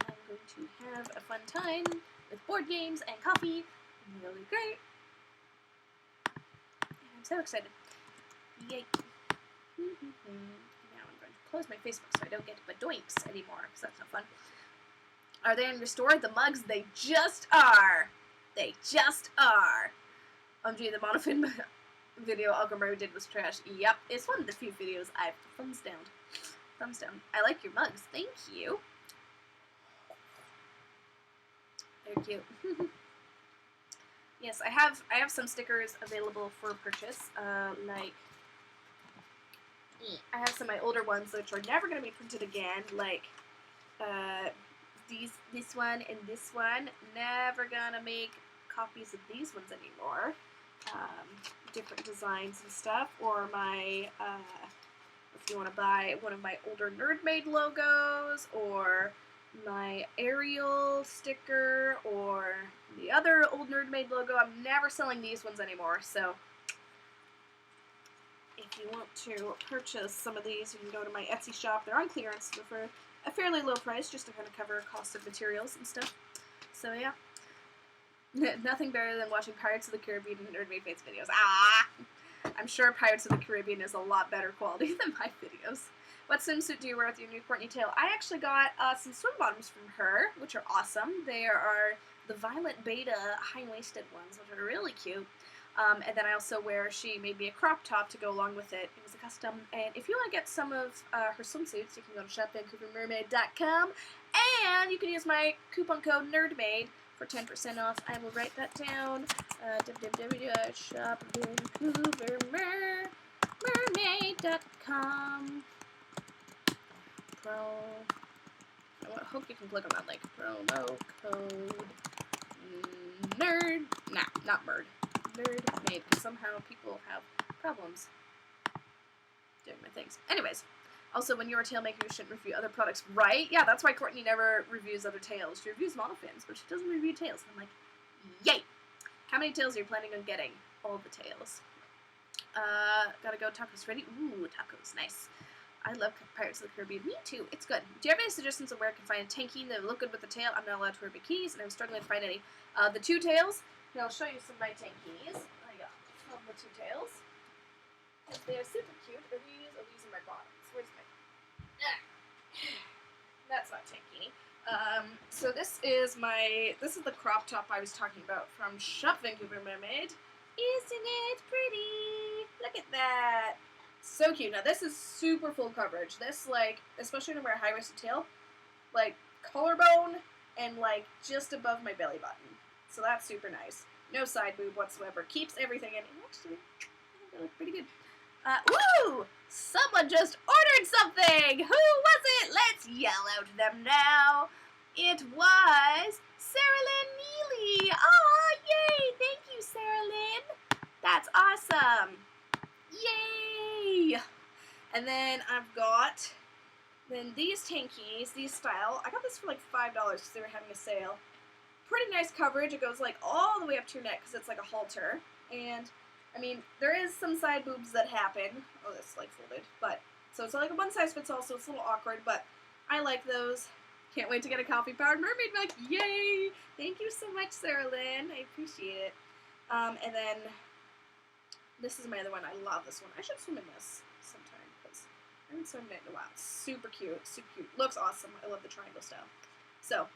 and I'm going to have a fun time with board games and coffee. And it'll be great. And I'm so excited. Yay. Now I'm going to close my Facebook so I don't get badoinks anymore, because that's not fun. Are they in your store? The mugs, they just are. They just are. Gee, the monofin video Aqua Mermaid did was trash. Yep, it's one of the few videos I've thumbs down. Thumbs down. I like your mugs. Thank you. They're cute. Yes, I have some stickers available for purchase. Like I have some of my older ones which are never going to be printed again. Like this one and this one. Never gonna make copies of these ones anymore. Different designs and stuff. Or my if you want to buy one of my older Nerdmaid logos, or my Ariel sticker, or the other old Nerdmaid logo. I'm never selling these ones anymore, so if you want to purchase some of these, you can go to my Etsy shop. They're on clearance for a fairly low price just to kind of cover cost of materials and stuff. So yeah. Nothing better than watching Pirates of the Caribbean and Nerd Made Fates videos. Ah! I'm sure Pirates of the Caribbean is a lot better quality than my videos. What swimsuit do you wear with your new Courtney tail? I actually got some swim bottoms from her, which are awesome. They are the Violet Beta high-waisted ones, which are really cute. And then I also she made me a crop top to go along with it. It was a custom. And if you want to get some of her swimsuits, you can go to shopvancouvermermaid.com. And you can use my coupon code NERDMAID for 10% off. I will write that down. www.shopvancouvermermaid.com. I hope you can click on that link. Promo code NERD. Nah, not MERD. NERDMAID. Somehow people have problems doing my things. Anyways. Also, when you're a tail maker, you shouldn't review other products, right? Yeah, that's why Courtney never reviews other tails. She reviews monofins, but she doesn't review tails. I'm like, yay! How many tails are you planning on getting? All the tails. Gotta go. Tacos ready? Ooh, tacos. Nice. I love Pirates of the Caribbean. Me too. It's good. Do you have any suggestions of where I can find a tanky that would look good with the tail? I'm not allowed to wear bikinis, and I'm struggling to find any. The two tails. Here, I'll show you some of my tankies. I got the two tails. They are super cute. Are these are my bottoms? Where's my... That's not tankini. So this is the crop top I was talking about from Shop Vancouver Mermaid. Isn't it pretty? Look at that. So cute. Now this is super full coverage. This, like, especially when I wear a high-waisted tail, like, collarbone and, like, just above my belly button. So that's super nice. No side boob whatsoever. Keeps everything in. And actually, I think they look pretty good. Woo! Someone just ordered something! Who was it? Let's yell out to them now. It was Sarah Lynn Neely. Oh, yay! Thank you, Sarah Lynn. That's awesome. Yay! And then I've got these tankies, these style. I got this for like $5 because they were having a sale. Pretty nice coverage. It goes like all the way up to your neck because it's like a halter. And I mean, there is some side boobs that happen. Oh, that's like folded. But, so it's like a one size fits all, so it's a little awkward, but I like those. Can't wait to get a coffee-powered mermaid mug. Yay! Thank you so much, Sarah Lynn. I appreciate it. And then, this is my other one. I love this one. I should swim in this sometime, because I haven't swum in it in a while. Super cute. Super cute. Looks awesome. I love the triangle style. So,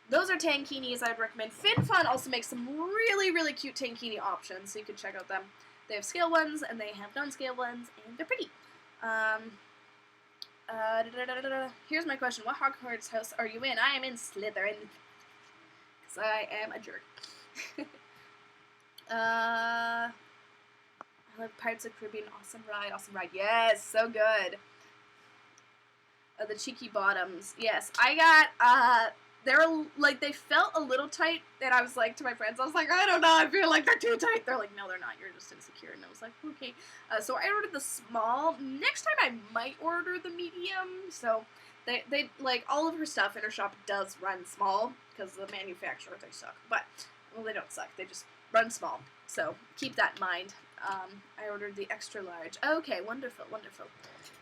those are tankinis I'd recommend. FinFun also makes some really, really cute tankini options, so you can check out them. They have scale ones, and they have non-scale ones, and they're pretty. Here's my question. What Hogwarts house are you in? I am in Slytherin. Because I am a jerk. I love Pirates of the Caribbean. Awesome ride. Awesome ride. Yes, so good. The cheeky bottoms. Yes, I got, they felt a little tight, and I was like, to my friends, I was like, I don't know, I feel like they're too tight. They're like, no, they're not, you're just insecure. And I was like, okay. So I ordered the small. Next time I might order the medium. So they like, all of her stuff in her shop does run small, because the manufacturer, they suck. But, well, they don't suck, they just run small. So keep that in mind. I ordered the extra large. Okay, wonderful, wonderful.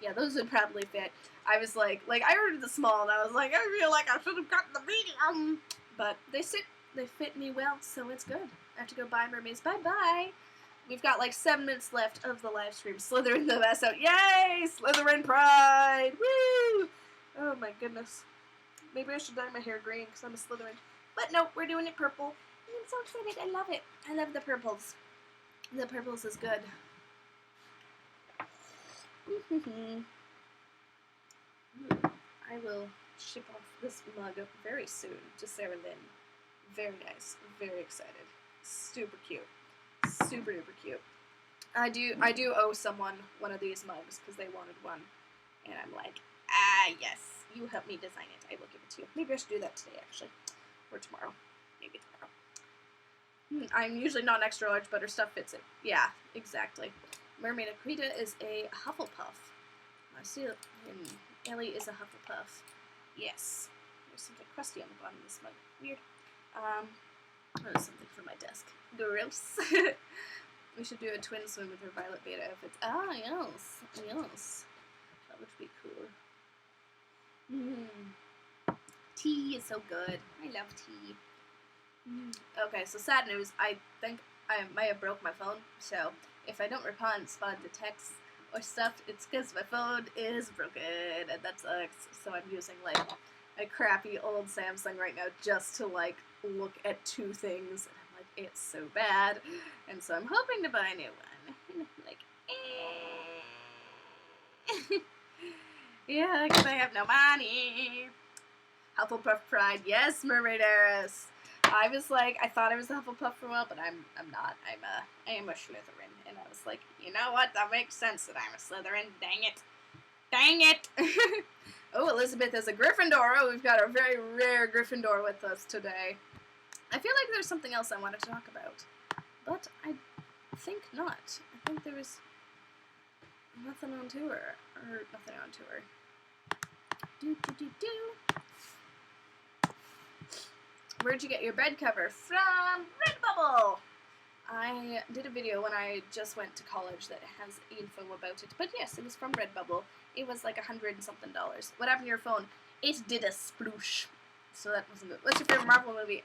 Yeah, those would probably fit. I was like, I ordered the small, and I was like, I feel like I should have gotten the medium. But they fit me well, so it's good. I have to go buy mermaids. Bye-bye. We've got like 7 minutes left of the live stream. Slytherin the best out. Yay! Slytherin pride! Woo! Oh my goodness. Maybe I should dye my hair green, because I'm a Slytherin. But no, we're doing it purple. And I'm so excited. I love it. I love the purples. The purples is good. I will ship off this mug very soon to Sarah Lynn. Very nice. Very excited. Super cute. Super duper cute. I do owe someone one of these mugs because they wanted one. And I'm like, yes. You help me design it. I will give it to you. Maybe I should do that today, actually. Or tomorrow. Maybe tomorrow. I'm usually not an extra large, but her stuff fits it. Yeah, exactly. Mermaid Aquita is a Hufflepuff. I see it. Ellie is a Hufflepuff. Yes. There's something crusty on the bottom of this mug. Weird. There's something from my desk. Gross. We should do a twin swim with her Violet Beta outfits. Ah, yes. Yes. That would be cool. Tea is so good. I love tea. Okay, so sad news. I think I might have broke my phone, so if I don't respond to texts or stuff, it's because my phone is broken, and that sucks. So I'm using, like, a crappy old Samsung right now just to, like, look at two things, and I'm like, it's so bad, and so I'm hoping to buy a new one. And I'm like, yeah, because I have no money. Hufflepuff Pride, yes, Mermaid Heiress. I was like, I thought I was a Hufflepuff for a while, but I'm not. I am a Slytherin, and I was like, you know what? That makes sense that I'm a Slytherin. Dang it, dang it. Oh, Elizabeth is a Gryffindor. Oh, we've got a very rare Gryffindor with us today. I feel like there's something else I want to talk about, but I think not. I think there was nothing on tour, or nothing on tour. Where'd you get your bed cover? From Redbubble! I did a video when I just went to college that has info about it, but yes, it was from Redbubble. It was like $100 and something. What happened to your phone? It did a sploosh. So that wasn't good. What's your favorite Marvel movie?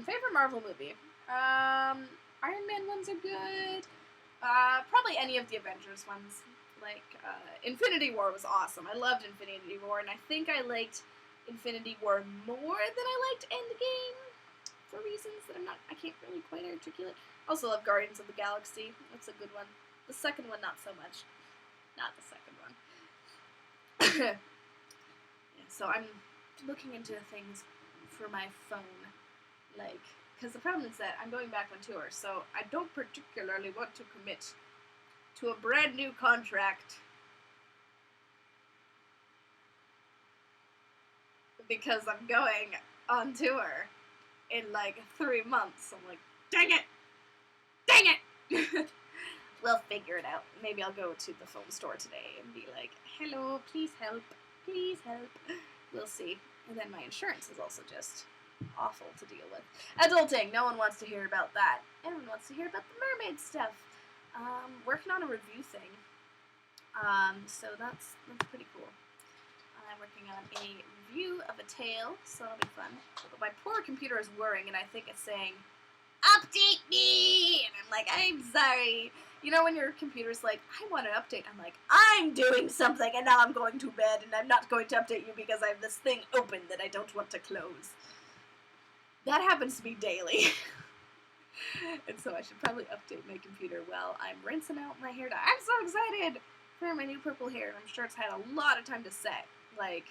Favorite Marvel movie? Iron Man ones are good. Probably any of the Avengers ones. Like, Infinity War was awesome. I loved Infinity War, and I think I liked Infinity War more than I liked Endgame, for reasons that I can't really quite articulate. Also love Guardians of the Galaxy. That's a good one. The second one, not so much. Not the second one. Yeah, so I'm looking into things for my phone, like, because the problem is that I'm going back on tour, so I don't particularly want to commit to a brand new contract because I'm going on tour in like 3 months. I'm like, dang it! Dang it! We'll figure it out. Maybe I'll go to the phone store today and be like, hello, please help. Please help. We'll see. And then my insurance is also just awful to deal with. Adulting. No one wants to hear about that. Everyone wants to hear about the mermaid stuff. Working on a review thing. So that's pretty cool. I'm working on a review of a tale, so that'll be fun. But my poor computer is whirring, and I think it's saying, update me! And I'm like, I'm sorry. You know when your computer's like, I want an update. I'm like, I'm doing something, and now I'm going to bed, and I'm not going to update you because I have this thing open that I don't want to close. That happens to me daily. And so I should probably update my computer while I'm rinsing out my hair dye. I'm so excited for my new purple hair. I'm sure it's had a lot of time to set. Like,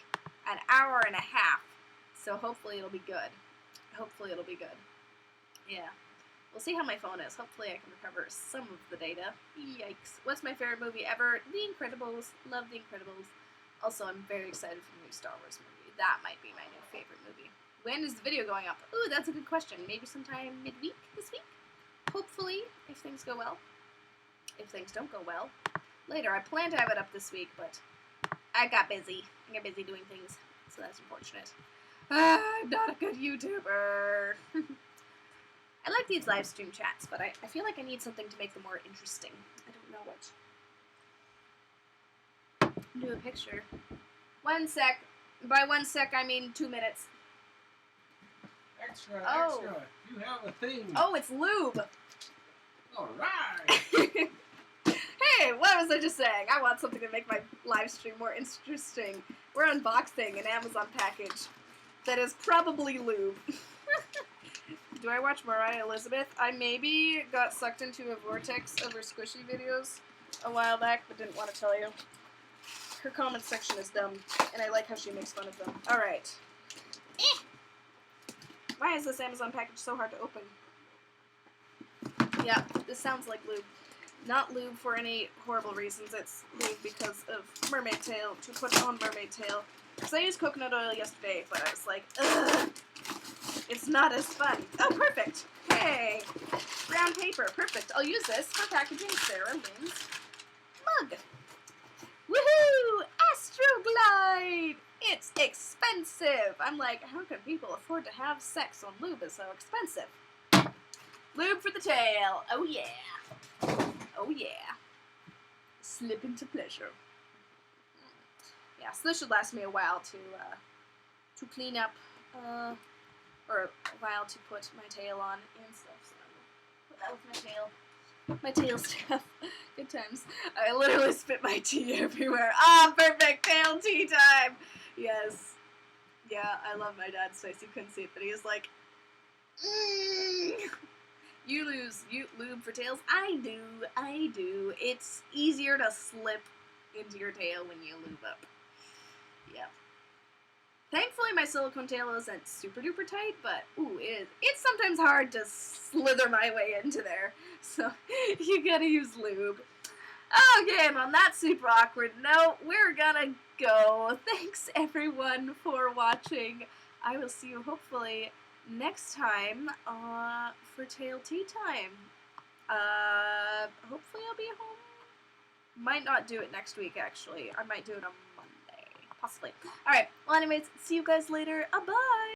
an hour and a half. So hopefully it'll be good. Hopefully it'll be good. Yeah. We'll see how my phone is. Hopefully I can recover some of the data. Yikes. What's my favorite movie ever? The Incredibles. Love The Incredibles. Also, I'm very excited for the new Star Wars movie. That might be my new favorite movie. When is the video going up? Ooh, that's a good question. Maybe sometime midweek this week? Hopefully, if things go well. If things don't go well, later. I plan to have it up this week, but I got busy. I got busy doing things, so that's unfortunate. I'm not a good YouTuber. I like these live stream chats, but I feel like I need something to make them more interesting. I don't know what. Do a picture. 1 sec. By 1 sec, I mean 2 minutes. Extra, extra. You have a thing. Oh, it's lube. All right. Hey, what was I just saying? I want something to make my live stream more interesting. We're unboxing an Amazon package that is probably lube. Do I watch Mariah Elizabeth? I maybe got sucked into a vortex of her squishy videos a while back, but didn't want to tell you. Her comment section is dumb, and I like how she makes fun of them. Alright. Why is this Amazon package so hard to open? Yeah, this sounds like lube. Not lube for any horrible reasons. It's lube because of mermaid tail, to put on mermaid tail. Because I used coconut oil yesterday, but I was like, ugh, it's not as fun. Oh, perfect. Hey, brown paper. Perfect. I'll use this for packaging Sarah Lynn's mug. Woohoo! Astroglide! It's expensive! I'm like, how can people afford to have sex when lube is so expensive? Lube for the tail. Oh yeah. Oh yeah. Slip into pleasure. yeah, so this should last me a while to clean up, or a while to put my tail on and stuff. So put that with my tail. My tail stuff. Good times. I literally spit my tea everywhere. Ah, perfect tail tea time. Yes. Yeah, I love my dad's face. You couldn't see it, but he was like, You lube for tails? I do. It's easier to slip into your tail when you lube up. Yeah. Thankfully, my silicone tail isn't super duper tight, but ooh, it's sometimes hard to slither my way into there. So you gotta use lube. Okay, and on that super awkward note, we're gonna go. Thanks everyone for watching. I will see you hopefully next time for tail tea time. Hopefully I'll be home. Might not do it next week, actually. I might do it on Monday. Possibly. Alright, well anyways, see you guys later. Bye!